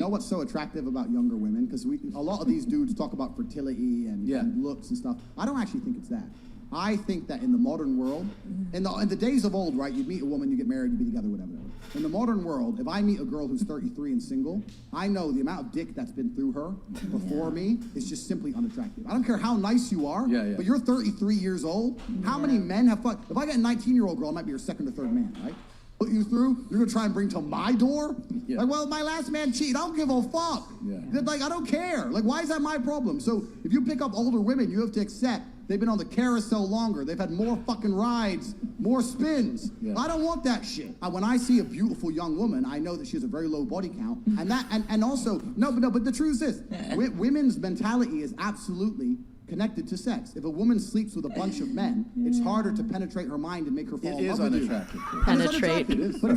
know what's so attractive about younger women? Because a lot of these dudes talk about fertility and looks and stuff. I don't actually think it's that. I think that in the modern world, in the days of old, right, you'd meet a woman, you get married, you'd be together, whatever. In the modern world, if I meet a girl who's 33 and single, I know the amount of dick that's been through her before me is just simply unattractive. I don't care how nice you are, but you're 33 years old. How many men have fun? If I get a 19-year-old girl, I might be your second or third man, right? Put you through, you're gonna try and bring to my door? Like, well, my last man cheated, I don't give a fuck. Like, I don't care. Like, why is that my problem? So if you pick up older women, you have to accept they've been on the carousel longer. They've had more fucking rides, more spins. I don't want that shit. When I see a beautiful young woman, I know that she has a very low body count. And also, but the truth is this, women's mentality is absolutely connected to sex. If a woman sleeps with a bunch of men, it's harder to penetrate her mind and make her fall in love with you. It is unattractive. Penetrate. But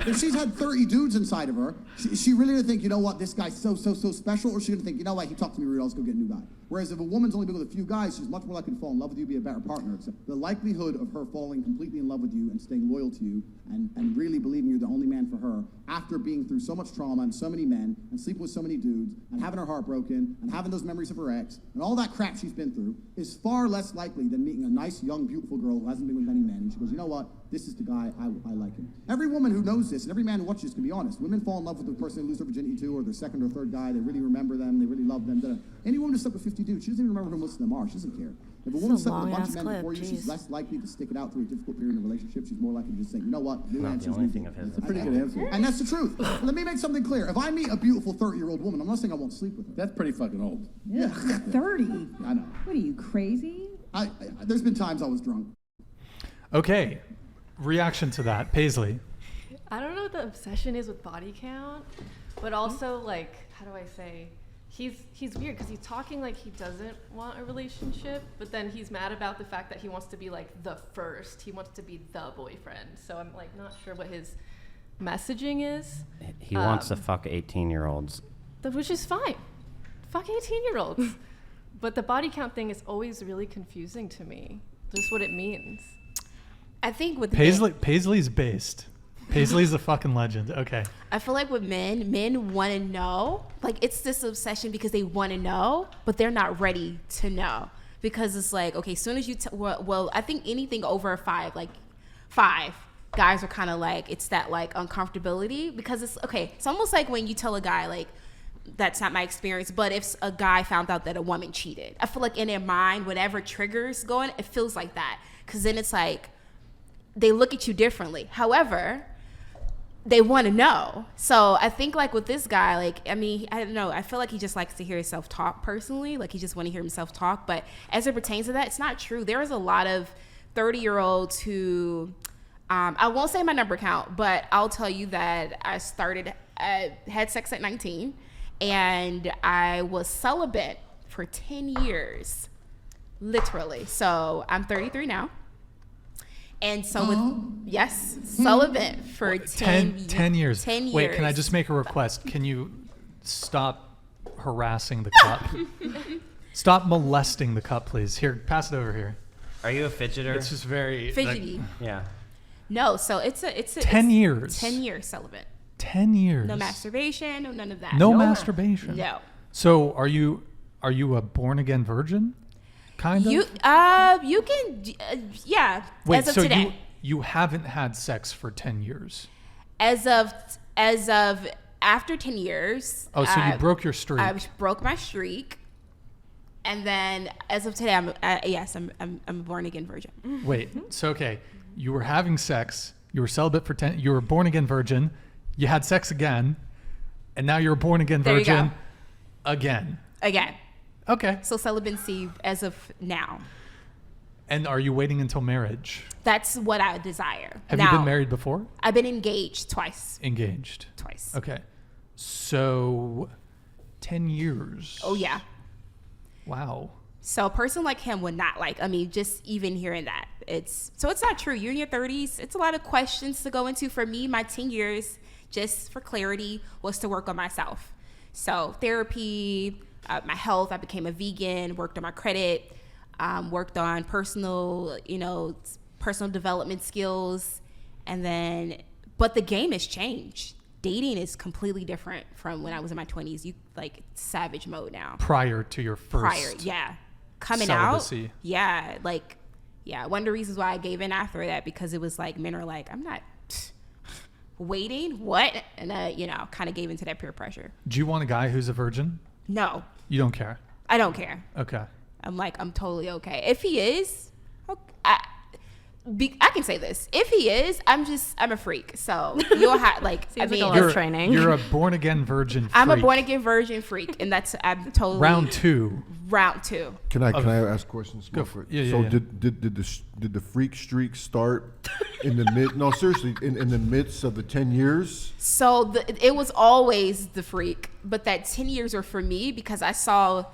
if she's had 30 dudes inside of her, she really gonna think, you know what, this guy's so special, or she's gonna think, you know what, he talked to me rude, I'll just go get a new guy. Whereas if a woman's only been with a few guys, she's much more likely to fall in love with you, be a better partner. So the likelihood of her falling completely in love with you and staying loyal to you and really believing you're the only man for her after being through so much trauma and so many men and sleeping with so many dudes and having her heart broken and having those memories of her ex and all that crap she's been through is far less likely than meeting a nice, young, beautiful girl who hasn't been with many men. And she goes, you know what? This is the guy, I like him. Every woman who knows this, and every man who watches this can be honest. Women fall in love with the person they lose their virginity to, or their second or third guy. They really remember them. They really love them. Any woman who slept with 50 dudes, she doesn't even remember who most of them are. She doesn't care. If a woman slept with a bunch of men before you, she's less likely to stick it out through a difficult period in a relationship. She's more likely to just say, you know what? New Not answer's the only new. thing of his. It's a pretty good answer. And that's the truth. Let me make something clear. If I meet a beautiful 30-year-old woman, I'm not saying I won't sleep with her. That's pretty fucking old. Yeah. 30? I know. What are you, crazy? There's been times I was drunk. Okay. Reaction to that, Paisley. I don't know what the obsession is with body count, but also, like, how do I say? He's weird because he's talking like he doesn't want a relationship, but then he's mad about the fact that he wants to be like the first. He wants to be the boyfriend. So I'm like not sure what his messaging is. He wants to fuck 18-year-olds. Which is fine. Fuck 18-year-olds. But the body count thing is always really confusing to me. Just what it means. I think with Paisley's based. Paisley's a fucking legend. Okay. I feel like with men want to know. Like, it's this obsession because they want to know, but they're not ready to know. Because it's like, okay, as soon as you, well, I think anything over five, guys are kind of like, it's that like uncomfortability because it's, okay, it's almost like when you tell a guy, like, that's not my experience, but if a guy found out that a woman cheated, I feel like in their mind, whatever triggers going, it feels like that. Because then it's like, they look at you differently. However, they want to know. So I think like with this guy, like, I mean, I don't know. I feel like he just likes to hear himself talk personally. Like he just want to hear himself talk. But as it pertains to that, it's not true. There is a lot of 30-year-olds who, I won't say my number count, but I'll tell you that I had sex at 19 and I was celibate for 10 years, literally. So I'm 33 now. And so celibate for 10 years. 10 years. Wait, can I just make a request? Can you stop harassing the cup? Stop molesting the cup, please. Here, pass it over here. Are you a fidgeter? It's just very fidgety. Yeah. No, so it's 10 years. 10 years celibate. 10 years. No masturbation, no none of that. No masturbation. No. So are you a born again virgin? Kind of. You can yeah. Wait, as of so today. you haven't had sex for 10 years? As of after 10 years. Oh, so you broke your streak. I broke my streak. And then as of today, I'm a born again virgin. Wait, so okay, you were having sex, you were celibate for 10, you were born again virgin, you had sex again, and now you're a born again virgin again. Okay. So celibacy as of now. And are you waiting until marriage? That's what I desire. Have you been married before? I've been engaged twice. Twice. Okay. So 10 years. Oh, yeah. Wow. So a person like him would not like, I mean, just even hearing that. It's not true. You're in your 30s. It's a lot of questions to go into. For me, my 10 years, just for clarity, was to work on myself. So therapy, my health, I became a vegan, worked on my credit, worked on personal development skills. And then, but the game has changed. dating is completely different from when I was in my 20s. You like savage mode now. Prior to your first coming celibacy. out. Yeah, like, yeah. One of the reasons why I gave in after that, because it was like, men are like, I'm not waiting, what? And kind of gave into that peer pressure. Do you want a guy who's a virgin? No. You don't care? I don't care. Okay. I'm totally okay. If he is, I can say this. If he is, I'm a freak. So you'll have training. You're a born again virgin freak. I'm a born again virgin freak, and I'm totally round two. Can I ask questions? Go for it. Yeah. Did the freak streak start in the mid? No, seriously, in the midst of the 10 years. So it was always the freak, but that 10 years are for me because I saw.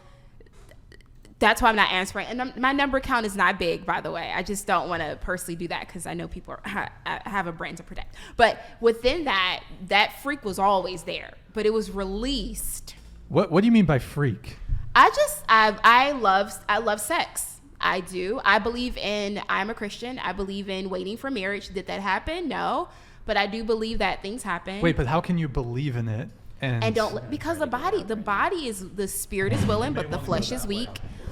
That's why I'm not answering. And my number count is not big, by the way. I just don't want to personally do that because I know people have a brand to protect. But within that freak was always there, but it was released. What do you mean by freak? I love sex. I do. I'm a Christian. I believe in waiting for marriage. Did that happen? No. But I do believe that things happen. Wait, but how can you believe in it? And don't, because the spirit is willing, but the flesh is weak.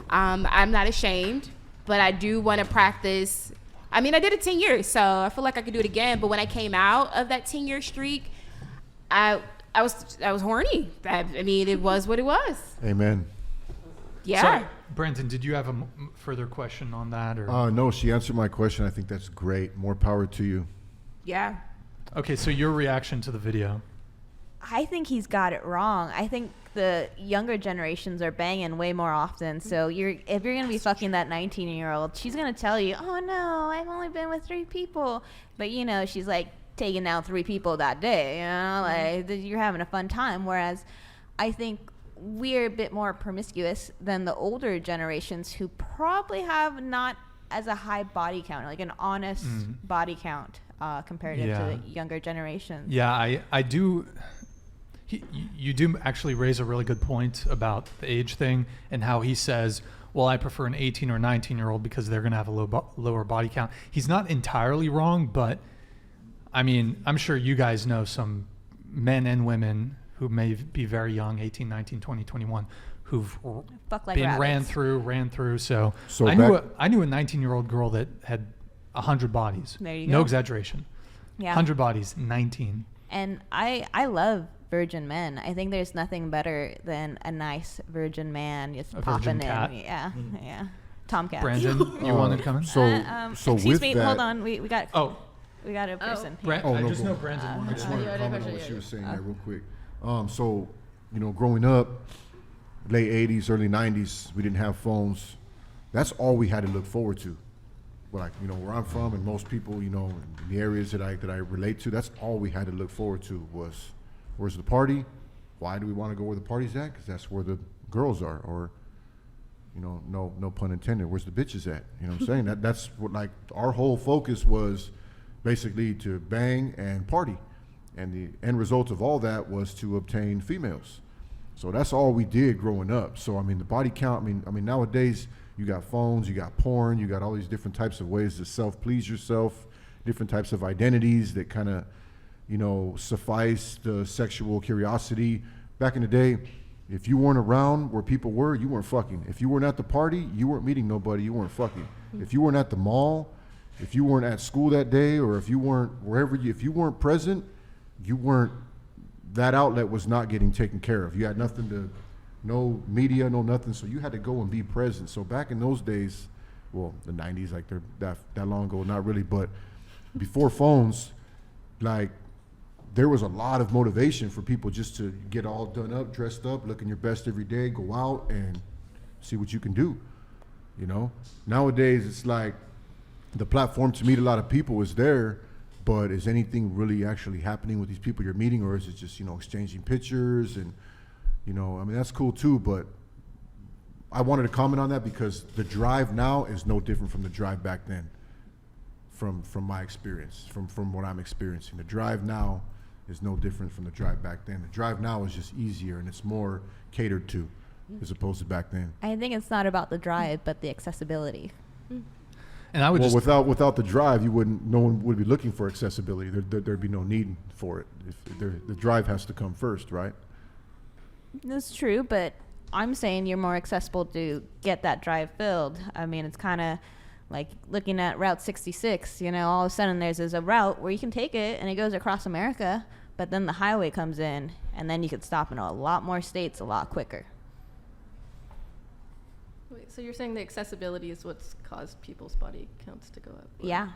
I'm not ashamed, but I do want to practice. I mean, I did it 10 years, so I feel like I could do it again. But when I came out of that 10-year streak, I was horny. I mean, it was what it was. Amen. Yeah. So, Brandon, did you have a further question on that? Or? No, she answered my question. I think that's great. More power to you. Yeah. Okay, so your reaction to the video? I think he's got it wrong. I think the younger generations are banging way more often. So if you're going to be fucking that 19-year-old, she's going to tell you, oh, no, I've only been with 3 people. But, she's like taking down 3 people that day. Like you're having a fun time. Whereas I think we're a bit more promiscuous than the older generations who probably have not as a high body count, like an honest body count comparative to the younger generations. Yeah, I do. You do actually raise a really good point about the age thing and how he says, well, I prefer an 18 or 19-year-old because they're going to have a lower body count. He's not entirely wrong, but I mean, I'm sure you guys know some men and women who may be very young, 18, 19, 20, 21, who've been ran through. So I knew a 19-year-old girl that had 100 bodies. There you go. No exaggeration. Yeah. 100 bodies, 19. And I love virgin men. I think there's nothing better than a nice virgin man just popping in. Yeah. Tomcat. Brandon, you wanted to come in? So excuse with me, that, hold on. We got a person here. I just go. know Brandon. I just wanted to comment on what she was saying there real quick. So, growing up, late 80s, early 90s, we didn't have phones. That's all we had to look forward to. Where I'm from, and most people, in the areas that I relate to, that's all we had to look forward to was, where's the party? Why do we want to go where the party's at? Because that's where the girls are, or, no pun intended. Where's the bitches at? You know what I'm saying? That's what our whole focus was, basically to bang and party, and the end result of all that was to obtain females. So that's all we did growing up. So the body count. I mean nowadays. You got phones, you got porn, you got all these different types of ways to self-please yourself, different types of identities that kind of, suffice the sexual curiosity. Back in the day, if you weren't around where people were, you weren't fucking. If you weren't at the party, you weren't meeting nobody, you weren't fucking. If you weren't at the mall, if you weren't at school that day, or if you weren't if you weren't present, that outlet was not getting taken care of. You had nothing to, no media, no nothing, so you had to go and be present. So back in those days, well, the 90s, they're that long ago, not really, but before phones, there was a lot of motivation for people just to get all done up, dressed up, looking your best every day, go out and see what you can do, Nowadays, it's the platform to meet a lot of people is there, but is anything really actually happening with these people you're meeting, or is it just, exchanging pictures and, that's cool too, but I wanted to comment on that because the drive now is no different from the drive back then, from my experience, from what I'm experiencing. The drive now is no different from the drive back then. The drive now is just easier and it's more catered to as opposed to back then. I think it's not about the drive, but the accessibility. And I would well, just without the drive, no one would be looking for accessibility. There'd be no need for it. The drive has to come first, right? That's true, but I'm saying you're more accessible to get that drive filled. I mean, it's kind of like looking at Route 66. You know, all of a sudden there's a route where you can take it and it goes across America, but then the highway comes in, and then you could stop in a lot more states a lot quicker. Wait, so you're saying the accessibility is what's caused people's body counts to go up? Or- Yeah.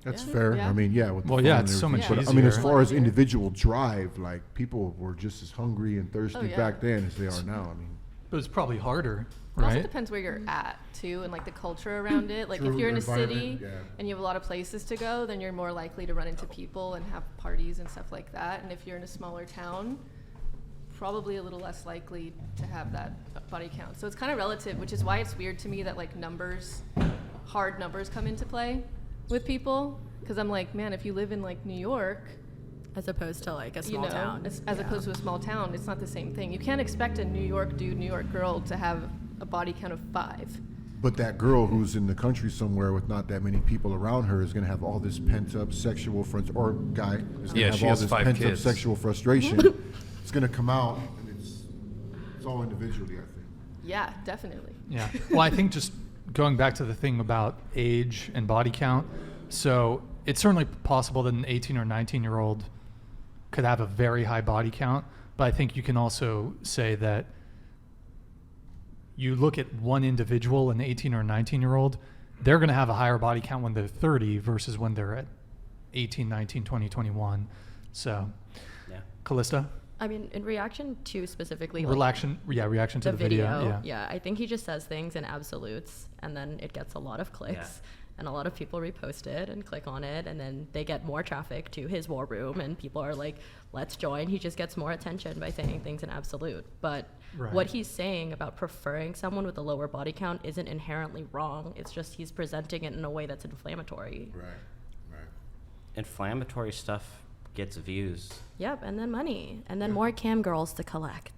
That's Yeah. fair. Yeah. I mean, yeah. With the Well, yeah, phone it's and so much everything. But, I mean, as easier. far as individual drive, like people were just as hungry and thirsty Oh, yeah. back then as they are now. I mean, but it's probably harder, It also right? depends where you're at too, and like the culture around it. Like True, if you're in a environment, city yeah. and you have a lot of places to go, then you're more likely to run into people and have parties and stuff like that. And if you're in a smaller town, probably a little less likely to have that body count. So it's kind of relative, which is why it's weird to me that like hard numbers come into play with people. Because I'm like, man, if you live in like New York, as opposed to like a small town, as opposed to a small town, it's not the same thing. You can't expect a New York dude, New York girl to have a body count of 5. but that girl who's in the country somewhere with not that many people around her is going to have all this pent up sexual or guy is going to have she all has this 5 pent up kids. sexual frustration. It's going to come out, and it's all individually, I think. Yeah, definitely. Yeah. Well, I think just going back to the thing about age and body count, so it's certainly possible that an 18 or 19-year-old could have a very high body count, but I think you can also say that you look at one individual, an 18 or 19-year-old, they're going to have a higher body count when they're 30 versus when they're at 18, 19, 20, 21. So, Yeah. Callista? I mean, in reaction to specifically reaction to the video. Yeah, I think he just says things in absolutes, and then it gets a lot of clicks, and a lot of people repost it and click on it, and then they get more traffic to his war room, and people are like, let's join. He just gets more attention by saying things in absolute. But Right. what he's saying about preferring someone with a lower body count isn't inherently wrong. It's just he's presenting it in a way that's inflammatory. Right. Inflammatory stuff gets views. Yep, and then money, and then more cam girls to collect.